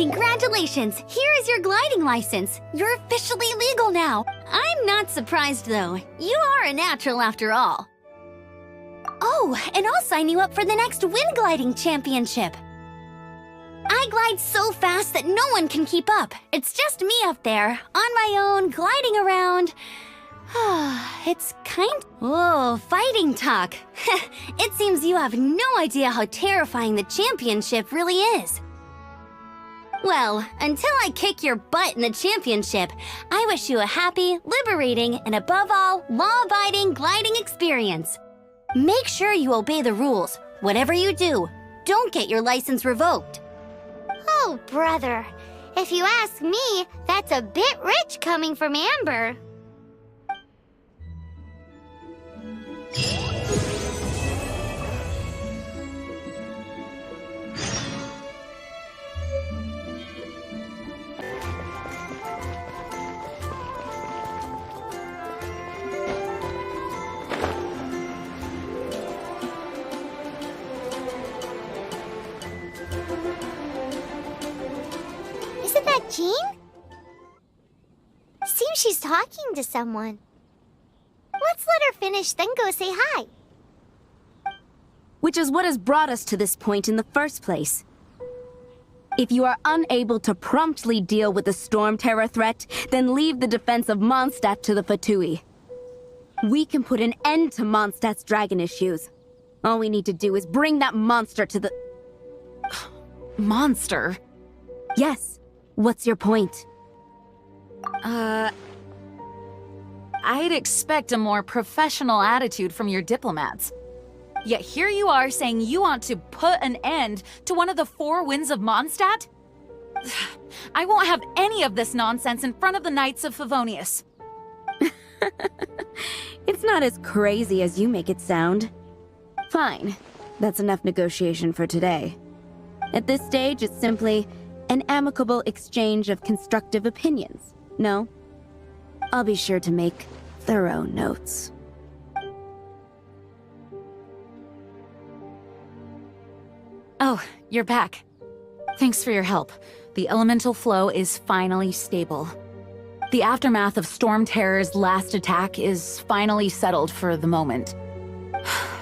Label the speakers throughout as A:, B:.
A: Congratulations! Here is your gliding license. You're officially legal now. I'm not surprised, though. You are a natural after all. Oh, and I'll sign you up for the next wind gliding championship. I glide so fast that no one can keep up. It's just me up there, on my own, gliding around. It's kind... Whoa, fighting talk. It seems you have no idea how terrifying the championship really is. Well, until I kick your butt in the championship, I wish you a happy, liberating, and above all, law-abiding gliding experience. Make sure you obey the rules. Whatever you do, don't get your license revoked.
B: Oh, brother. If you ask me, that's a bit rich coming from Amber. Isn't that Jean? Seems she's talking to someone. Let's let her finish, then go say hi.
A: Which is what has brought us to this point in the first place. If you are unable to promptly deal with the storm terror threat, then leave the defense of Mondstadt to the Fatui. We can put an end to Mondstadt's dragon issues. All we need to do is bring that monster to the...
C: Monster?
A: Yes. What's your point?
C: I'd expect a more professional attitude from your diplomats. Yet here you are saying you want to put an end to one of the four winds of Mondstadt? I won't have any of this nonsense in front of the Knights of Favonius.
A: It's not as crazy as you make it sound. Fine. That's enough negotiation for today. At this stage, it's simply an amicable exchange of constructive opinions. No? I'll be sure to make thorough notes.
C: Oh, you're back. Thanks for your help. The elemental flow is finally stable. The aftermath of Storm Terror's last attack is finally settled for the moment.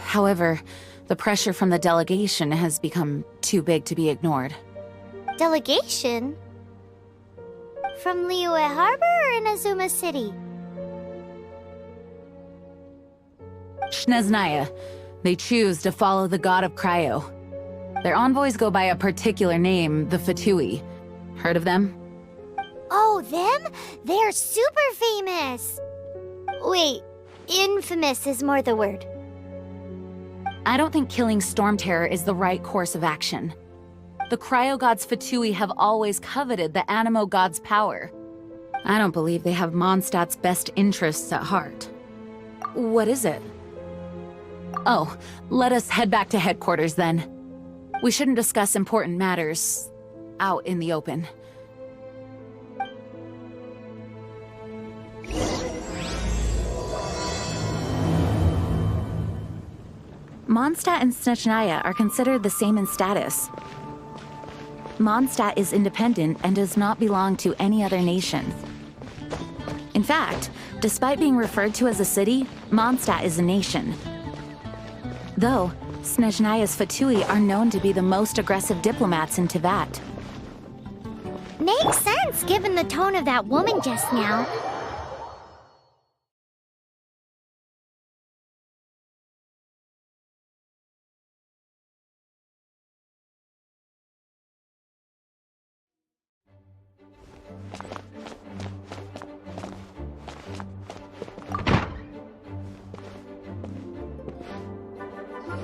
C: However, the pressure from the delegation has become too big to be ignored.
B: Delegation? From Liyue Harbor or Inazuma City?
C: Snezhnaya. They choose to follow the god of Cryo. Their envoys go by a particular name, the Fatui. Heard of them?
B: Oh, them? They're super famous! Wait, infamous is more the word.
C: I don't think killing Storm Terror is the right course of action. The Cryo God's Fatui have always coveted the Animo God's power. I don't believe they have Mondstadt's best interests at heart. What is it? Oh, let us head back to headquarters then. We shouldn't discuss important matters out in the open. Mondstadt and Snezhnaya are considered the same in status. Mondstadt is independent and does not belong to any other nation. In fact, despite being referred to as a city, Mondstadt is a nation. Though, Snezhnaya's Fatui are known to be the most aggressive diplomats in Teyvat.
B: Makes sense, given the tone of that woman just now.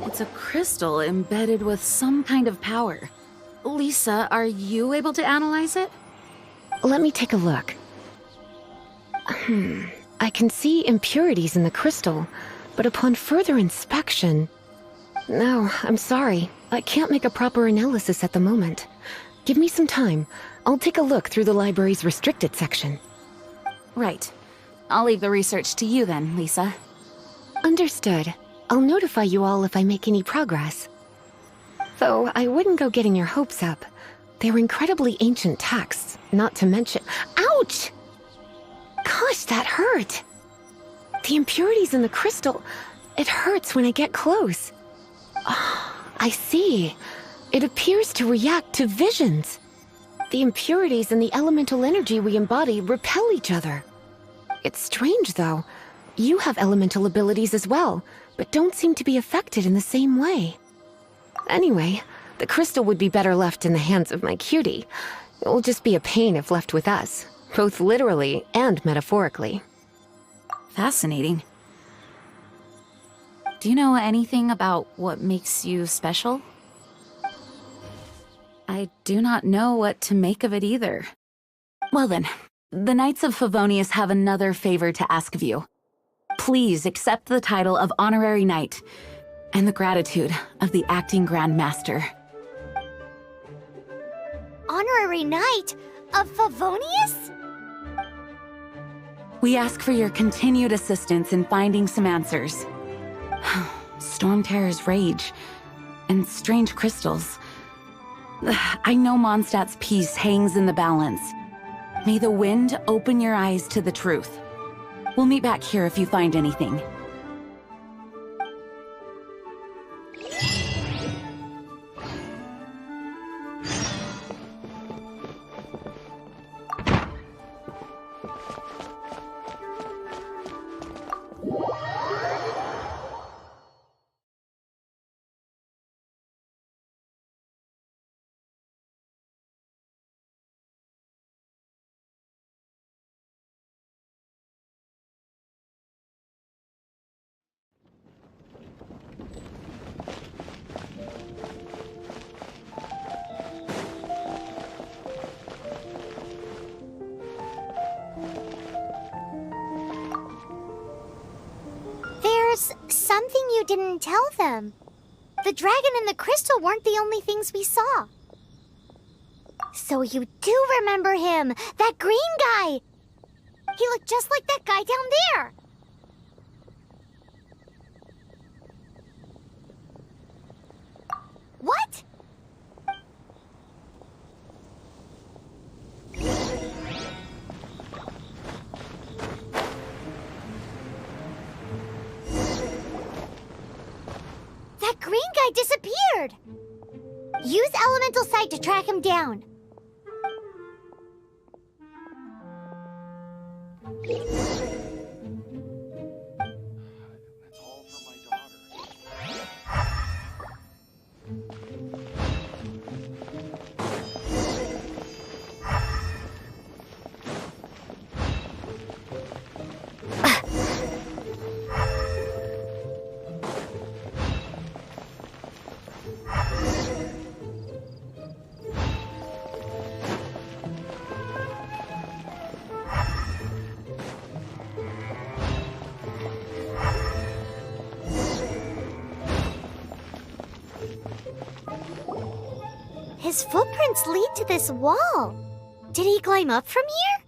C: It's a crystal embedded with some kind of power. Lisa, are you able to analyze it?
D: Let me take a look. I can see impurities in the crystal, but upon further inspection... No, I'm sorry. I can't make a proper analysis at the moment. Give me some time. I'll take a look through the library's restricted section.
C: Right. I'll leave the research to you then, Lisa.
D: Understood. I'll notify you all if I make any progress. Though I wouldn't go getting your hopes up. They're incredibly ancient texts, not to mention— Ouch! Gosh, that hurt! The impurities in the crystal— it hurts when I get close. Ah, I see. It appears to react to visions. The impurities and the elemental energy we embody repel each other. It's strange, though. You have elemental abilities as well, but don't seem to be affected in the same way. Anyway, the crystal would be better left in the hands of my cutie. It will just be a pain if left with us, both literally and metaphorically.
C: Fascinating. Do you know anything about what makes you special? I do not know what to make of it either. Well then, the Knights of Favonius have another favor to ask of you. Please accept the title of Honorary Knight and the gratitude of the Acting Grand Master.
B: Honorary Knight of Favonius?
C: We ask for your continued assistance in finding some answers. Storm Terror's rage and strange crystals. I know Mondstadt's peace hangs in the balance. May the wind open your eyes to the truth. We'll meet back here if you find anything.
B: There's something you didn't tell them. The dragon and the crystal weren't the only things we saw. So you do remember him, that green guy. He looked just like that guy down there. What? That green guy disappeared! Use Elemental Sight to track him down.
E: That's all for my daughter.
B: His footprints lead to this wall. Did he climb up from here?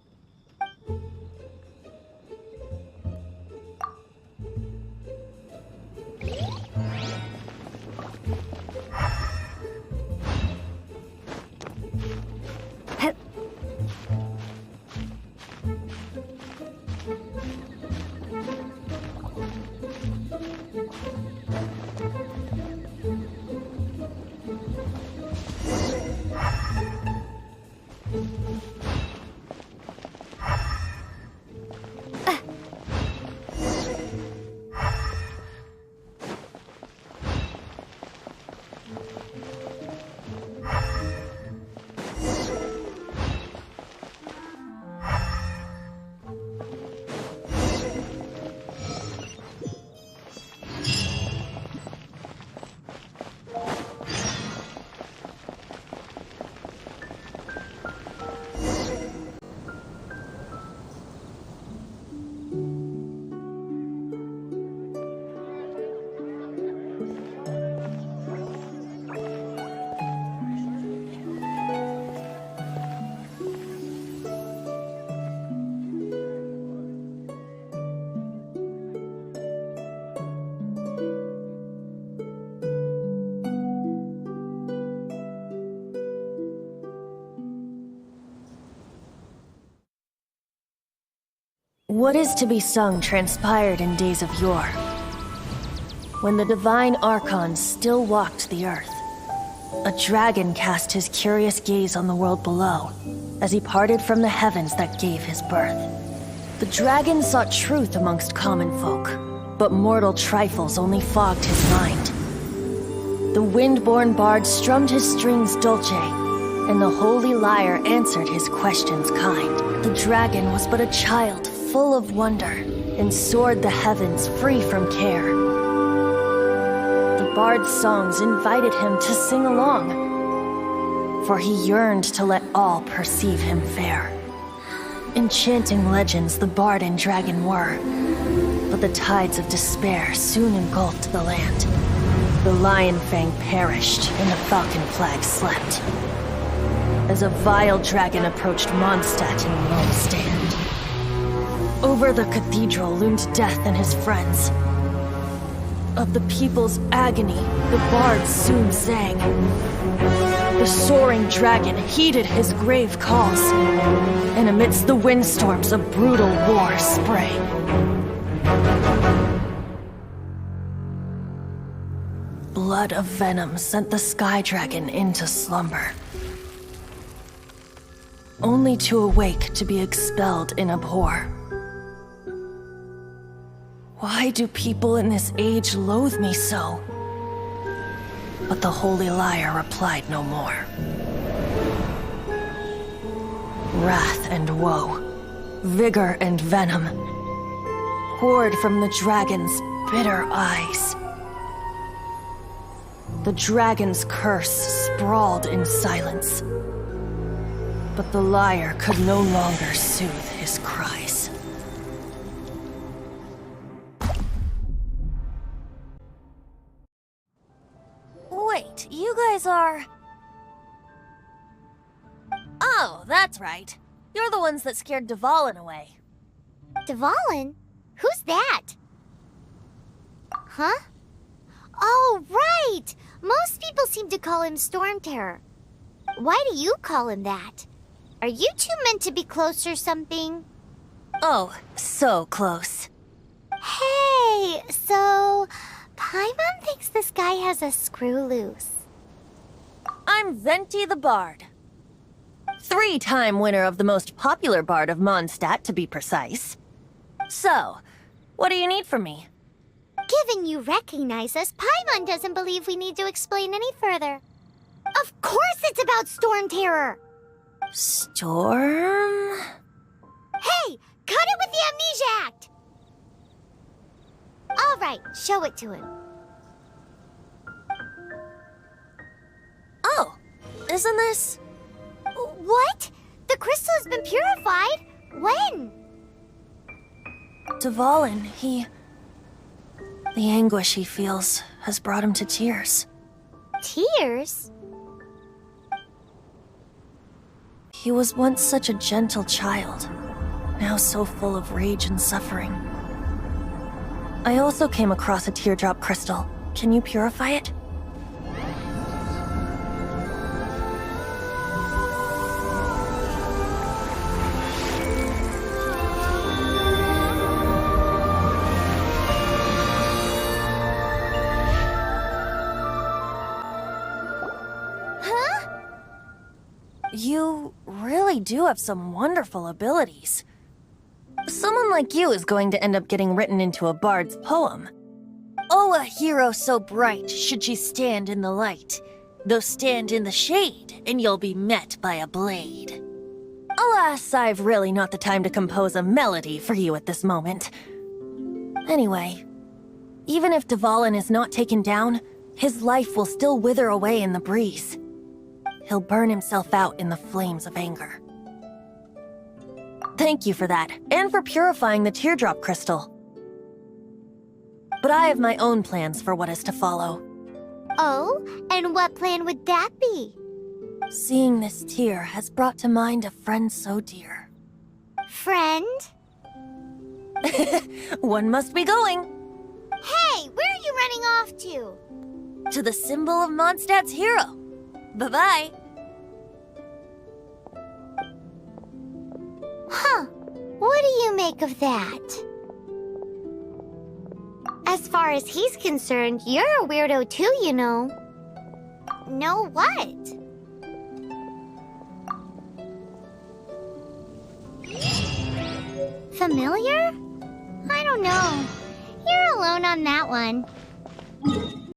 F: What is to be sung transpired in days of yore, when the divine archons still walked the earth. A dragon cast his curious gaze on the world below, as he parted from the heavens that gave his birth. The dragon sought truth amongst common folk, but mortal trifles only fogged his mind. The wind-born bard strummed his strings dulce, and the holy lyre answered his questions kind. The dragon was but a child full of wonder, and soared the heavens free from care. The bard's songs invited him to sing along, for he yearned to let all perceive him fair. Enchanting legends the bard and dragon were, but the tides of despair soon engulfed the land. The lion fang perished, and the falcon flag slept, as a vile dragon approached Mondstadt in lone stand. Over the cathedral loomed death and his friends. Of the people's agony, the bard soon sang. The soaring dragon heeded his grave calls, and amidst the windstorms a brutal war sprang. Blood of venom sent the sky dragon into slumber, only to awake to be expelled in abhor. Why do people in this age loathe me so? But the holy lyre replied no more. Wrath and woe, vigor and venom, poured from the dragon's bitter eyes. The dragon's curse sprawled in silence, but the lyre could no longer soothe his cries.
G: Wait, you guys are... Oh, that's right. You're the ones that scared Dvalin away.
B: Dvalin? Who's that? Huh? Oh, right! Most people seem to call him Storm Terror. Why do you call him that? Are you two meant to be close or something?
G: Oh, so close.
B: Hey, so... Paimon thinks this guy has a screw loose.
G: I'm Venti the Bard. 3-time winner of the most popular bard of Mondstadt, to be precise. So, what do you need from me?
B: Given you recognize us, Paimon doesn't believe we need to explain any further. Of course it's about Storm Terror!
G: Storm?
B: Hey! Cut it with the Amnesia Act! Alright, show it to him.
G: Oh, isn't this...
B: What? The crystal has been purified? When?
G: Dvalin, the anguish he feels has brought him to tears.
B: Tears?
G: He was once such a gentle child, now so full of rage and suffering. I also came across a teardrop crystal. Can you purify it? You really do have some wonderful abilities. Someone like you is going to end up getting written into a bard's poem. Oh, a hero so bright should she stand in the light, though stand in the shade, and you'll be met by a blade. Alas, I've really not the time to compose a melody for you at this moment. Anyway, even if Dvalin is not taken down, his life will still wither away in the breeze. He'll burn himself out in the flames of anger. Thank you for that, and for purifying the teardrop crystal. But I have my own plans for what is to follow.
B: Oh, and what plan would that be?
G: Seeing this tear has brought to mind a friend so dear.
B: Friend?
G: One must be going.
B: Hey, where are you running off to?
G: To the symbol of Mondstadt's hero. Bye-bye.
B: Huh. What do you make make of that? As far as he's concerned, you're a weirdo too, you know. Know what? Familiar? I don't know. You're alone on that one.